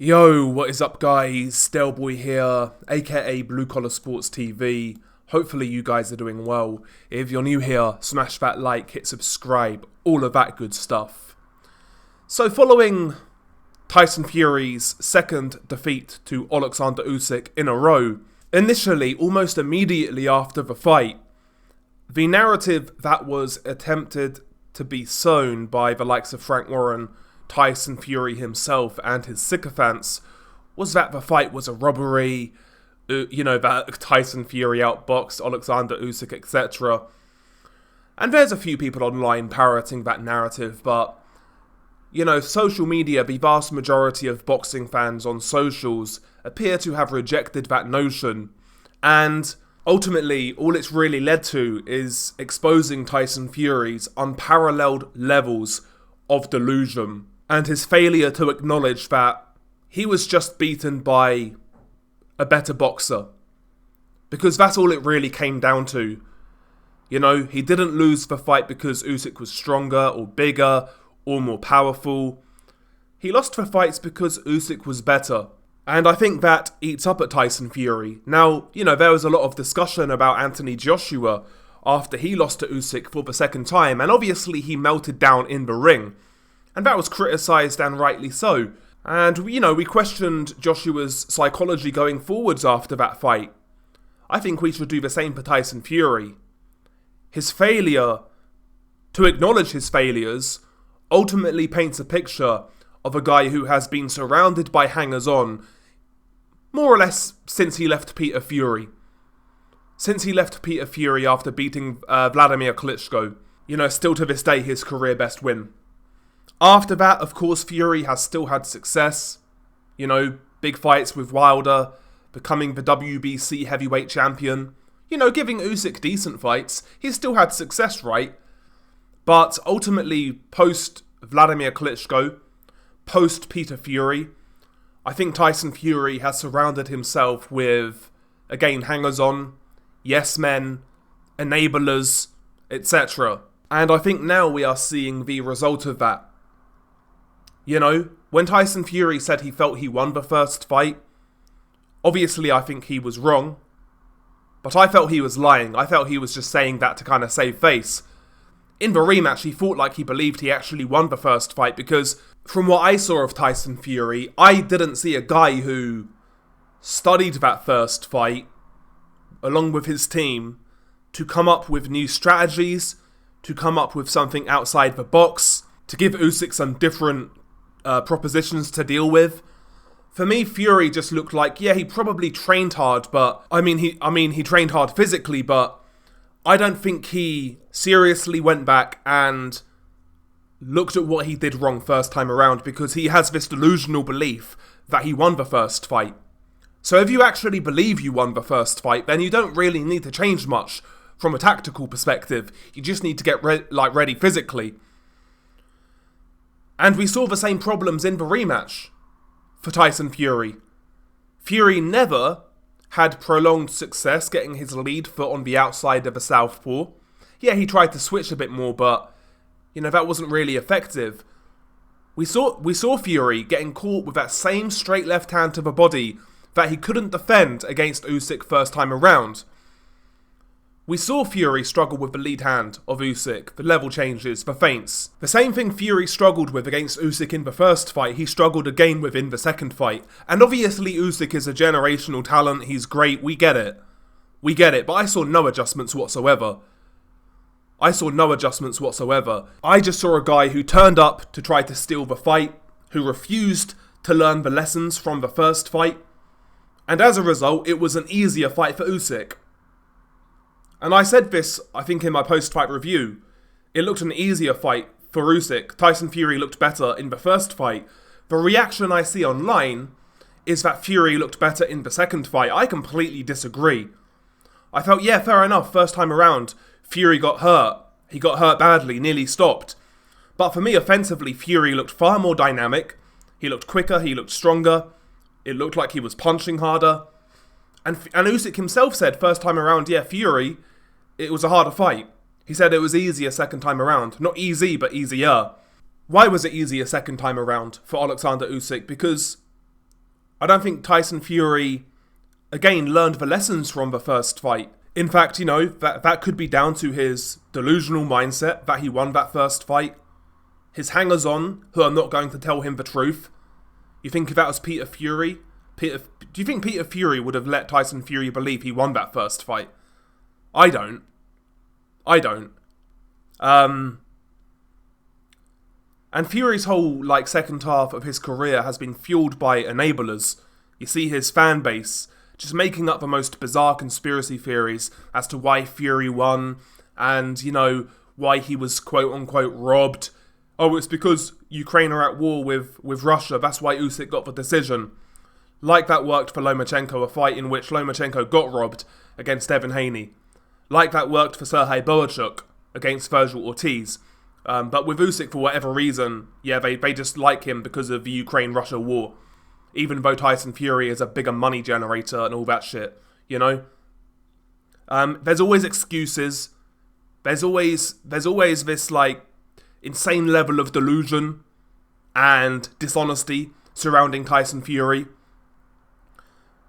Yo, what is up guys? Stelboy here, aka Blue Collar Sports TV. Hopefully you guys are doing well. If you're new here, smash that like, hit subscribe, all of that good stuff. So following Tyson Fury's second defeat to Oleksandr Usyk in a row, initially, almost immediately after the fight, the narrative that was attempted to be sown by the likes of Frank Warren, Tyson Fury himself and his sycophants was that the fight was a robbery, that Tyson Fury outboxed Oleksandr Usyk, etc. And there's a few people online parroting that narrative, but, social media, the vast majority of boxing fans on socials appear to have rejected that notion, and ultimately, all it's really led to is exposing Tyson Fury's unparalleled levels of delusion and his failure to acknowledge that he was just beaten by a better boxer. Because that's all it really came down to. He didn't lose the fight because Usyk was stronger or bigger or more powerful. He lost the fights because Usyk was better. And I think that eats up at Tyson Fury. Now, there was a lot of discussion about Anthony Joshua after he lost to Usyk for the second time, and obviously he melted down in the ring. And that was criticised, and rightly so. And, we questioned Joshua's psychology going forwards after that fight. I think we should do the same for Tyson Fury. His failure to acknowledge his failures ultimately paints a picture of a guy who has been surrounded by hangers-on more or less since he left Peter Fury. Since he left Peter Fury after beating Vladimir Klitschko. Still to this day his career best win. After that, of course, Fury has still had success. Big fights with Wilder, becoming the WBC heavyweight champion. Giving Usyk decent fights. He's still had success, right? But ultimately, post Vladimir Klitschko, post Peter Fury, I think Tyson Fury has surrounded himself with, again, hangers-on, yes men, enablers, etc. And I think now we are seeing the result of that. When Tyson Fury said he felt he won the first fight, obviously I think he was wrong. But I felt he was lying. I felt he was just saying that to kind of save face. In the rematch, he fought like he believed he actually won the first fight because from what I saw of Tyson Fury, I didn't see a guy who studied that first fight, along with his team, to come up with new strategies, to come up with something outside the box, to give Usyk some different propositions to deal with. For me, Fury just looked like, he probably trained hard, but he trained hard physically, but I don't think he seriously went back and looked at what he did wrong first time around because he has this delusional belief that he won the first fight. So if you actually believe you won the first fight, then you don't really need to change much from a tactical perspective. You just need to get ready physically. And we saw the same problems in the rematch for Tyson Fury. Fury never had prolonged success getting his lead foot on the outside of a southpaw. Yeah, he tried to switch a bit more, but, that wasn't really effective. We saw Fury getting caught with that same straight left hand to the body that he couldn't defend against Usyk first time around. We saw Fury struggle with the lead hand of Usyk, the level changes, the feints. The same thing Fury struggled with against Usyk in the first fight, he struggled again with in the second fight. And obviously Usyk is a generational talent, he's great, we get it. But I saw no adjustments whatsoever. I just saw a guy who turned up to try to steal the fight, who refused to learn the lessons from the first fight. And as a result, it was an easier fight for Usyk. And I said this, I think, in my post-fight review. It looked an easier fight for Usyk. Tyson Fury looked better in the first fight. The reaction I see online is that Fury looked better in the second fight. I completely disagree. I felt, fair enough, first time around, Fury got hurt. He got hurt badly, nearly stopped. But for me, offensively, Fury looked far more dynamic. He looked quicker, he looked stronger. It looked like he was punching harder. And Usyk himself said first time around, Fury, it was a harder fight. He said it was easier second time around. Not easy, but easier. Why was it easier second time around for Oleksandr Usyk? Because I don't think Tyson Fury, again, learned the lessons from the first fight. In fact, that could be down to his delusional mindset that he won that first fight. His hangers-on, who are not going to tell him the truth. You think if that was Peter Fury? Do you think Peter Fury would have let Tyson Fury believe he won that first fight? I don't. And Fury's whole second half of his career has been fueled by enablers. You see his fan base just making up the most bizarre conspiracy theories as to why Fury won and, why he was quote-unquote robbed. Oh, it's because Ukraine are at war with Russia, that's why Usyk got the decision. Like that worked for Lomachenko, a fight in which Lomachenko got robbed against Devin Haney. Like that worked for Sergey Bohachuk against Virgil Ortiz. But with Usyk, for whatever reason, they just like him because of the Ukraine-Russia war. Even though Tyson Fury is a bigger money generator and all that shit, There's always excuses. There's always this, insane level of delusion and dishonesty surrounding Tyson Fury.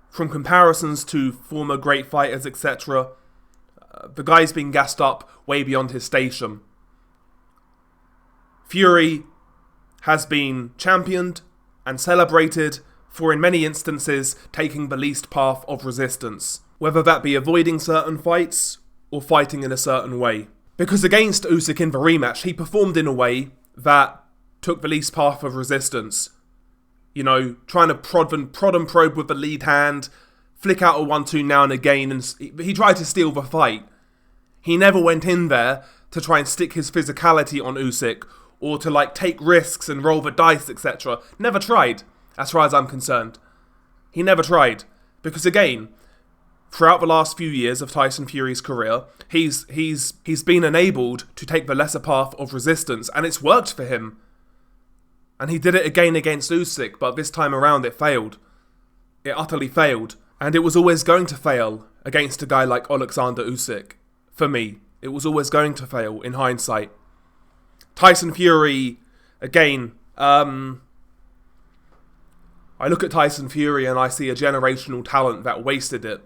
From comparisons to former great fighters, etc., the guy's been gassed up way beyond his station. Fury has been championed and celebrated for, in many instances, taking the least path of resistance, whether that be avoiding certain fights or fighting in a certain way. Because against Usyk in the rematch, he performed in a way that took the least path of resistance. Trying to prod and probe with the lead hand, flick out a 1-2 now and again, and he tried to steal the fight. He never went in there to try and stick his physicality on Usyk, or to take risks and roll the dice, etc. Never tried, as far as I'm concerned. He never tried. Because again, throughout the last few years of Tyson Fury's career, he's been enabled to take the lesser path of resistance, and it's worked for him. And he did it again against Usyk, but this time around it failed. It utterly failed. And it was always going to fail against a guy like Oleksandr Usyk. For me, it was always going to fail in hindsight. Tyson Fury, again, I look at Tyson Fury and I see a generational talent that wasted it,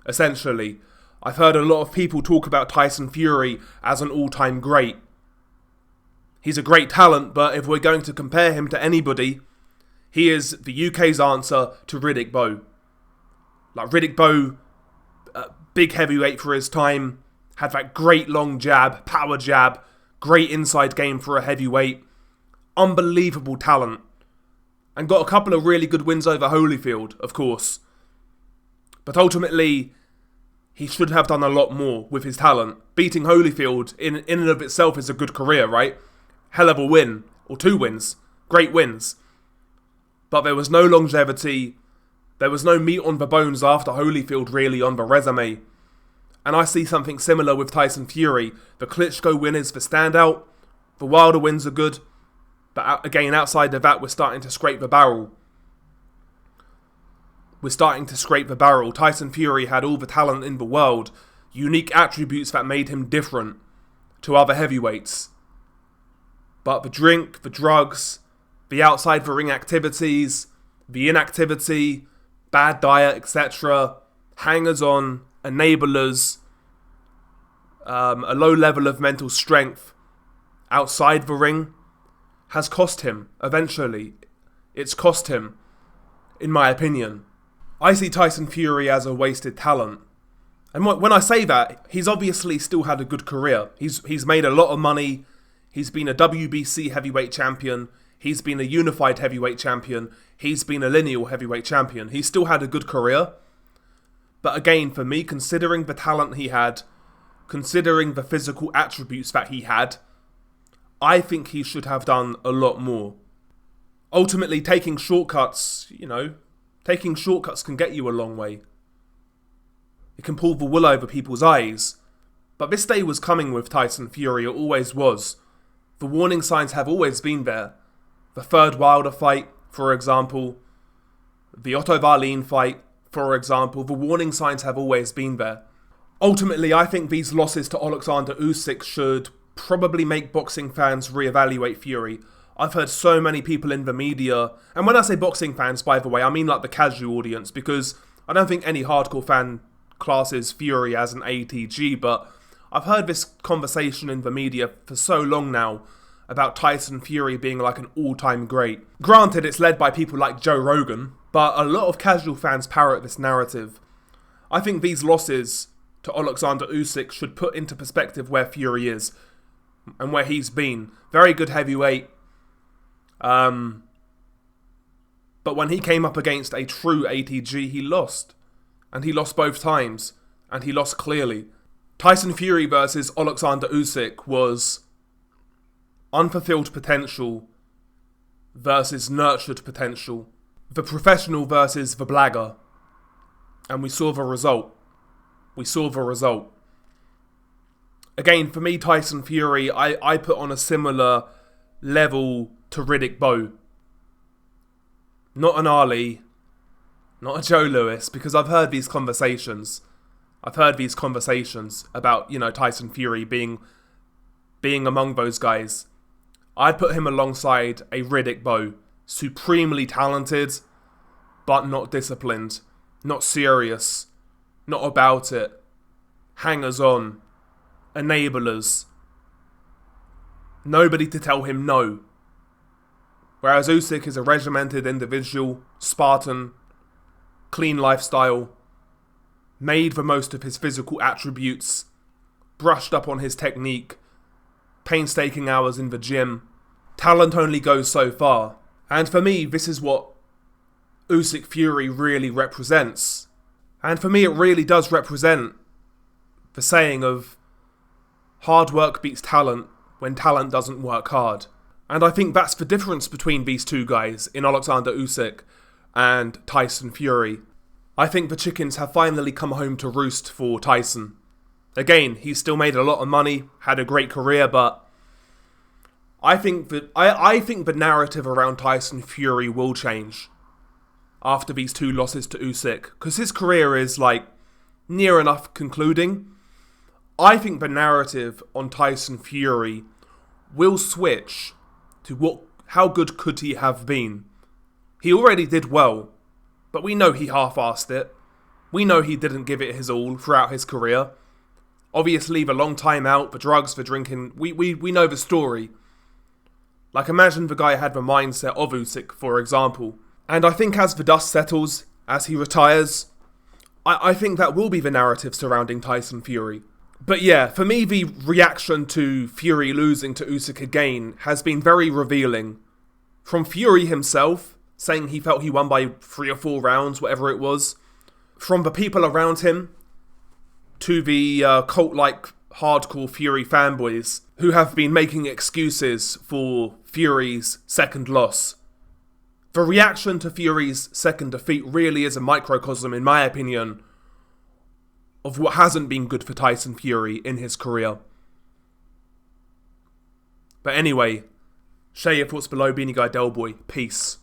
essentially. I've heard a lot of people talk about Tyson Fury as an all-time great. He's a great talent, but if we're going to compare him to anybody, he is the UK's answer to Riddick Bowe. Riddick Bowe, big heavyweight for his time, had that great long jab, power jab, great inside game for a heavyweight, unbelievable talent, and got a couple of really good wins over Holyfield, of course. But ultimately, he should have done a lot more with his talent. Beating Holyfield in and of itself is a good career, right? Hell of a win, or 2 wins, great wins. But there was no longevity, there was no meat on the bones after Holyfield really on the resume. And I see something similar with Tyson Fury. The Klitschko win is the standout. The Wilder wins are good. But again, outside of that, we're starting to scrape the barrel. Tyson Fury had all the talent in the world. Unique attributes that made him different to other heavyweights. But the drink, the drugs, the outside the ring activities, the inactivity, bad diet, etc., hangers-on, enablers, a low level of mental strength outside the ring has cost him, eventually. It's cost him, in my opinion. I see Tyson Fury as a wasted talent. And when I say that, he's obviously still had a good career. He's made a lot of money. He's been a WBC heavyweight champion. He's been a unified heavyweight champion. He's been a lineal heavyweight champion. He's still had a good career. But again, for me, considering the talent he had, considering the physical attributes that he had, I think he should have done a lot more. Ultimately, taking shortcuts can get you a long way. It can pull the wool over people's eyes. But this day was coming with Tyson Fury, it always was. The warning signs have always been there. The third Wilder fight, for example. The Otto Wallin fight, for example. The warning signs have always been there. Ultimately, I think these losses to Oleksandr Usyk should probably make boxing fans reevaluate Fury. I've heard so many people in the media, and when I say boxing fans, by the way, I mean like the casual audience, because I don't think any hardcore fan classes Fury as an ATG, but I've heard this conversation in the media for so long now about Tyson Fury being like an all-time great. Granted, it's led by people like Joe Rogan, but a lot of casual fans parrot this narrative. I think these losses to Oleksandr Usyk should put into perspective where Fury is and where he's been. Very good heavyweight. But when he came up against a true ATG, he lost. And he lost both times. And he lost clearly. Tyson Fury versus Oleksandr Usyk was unfulfilled potential versus nurtured potential. The professional versus the blagger. And we saw the result. We saw the result. Again, for me, Tyson Fury, I put on a similar level to Riddick Bowe. Not an Ali, not a Joe Lewis, because I've heard these conversations. I've heard these conversations about, Tyson Fury being among those guys. I'd put him alongside a Riddick Bowe. Supremely talented, but not disciplined. Not serious. Not about it. Hangers-on. Enablers. Nobody to tell him no. Whereas Usyk is a regimented individual, Spartan, clean lifestyle, made the most of his physical attributes, brushed up on his technique, painstaking hours in the gym. Talent only goes so far. And for me, this is what Usyk Fury really represents. And for me, it really does represent the saying of hard work beats talent when talent doesn't work hard. And I think that's the difference between these two guys in Oleksandr Usyk and Tyson Fury. I think the chickens have finally come home to roost for Tyson. Again, he's still made a lot of money, had a great career, but I think the narrative around Tyson Fury will change after these two losses to Usyk, because his career is near enough concluding. I think the narrative on Tyson Fury will switch to how good could he have been. He already did well, but we know he half-assed it. We know he didn't give it his all throughout his career. Obviously, the long time out, the drugs, the drinking, we know the story. Imagine the guy had the mindset of Usyk, for example. And I think as the dust settles, as he retires, I think that will be the narrative surrounding Tyson Fury. But yeah, for me, the reaction to Fury losing to Usyk again has been very revealing. From Fury himself, saying he felt he won by 3 or 4 rounds, whatever it was. From the people around him, to the cult-like hardcore Fury fanboys, who have been making excuses for Fury's second loss. The reaction to Fury's second defeat really is a microcosm, in my opinion, of what hasn't been good for Tyson Fury in his career. But anyway, share your thoughts below. Beanie Guy Delboy. Peace.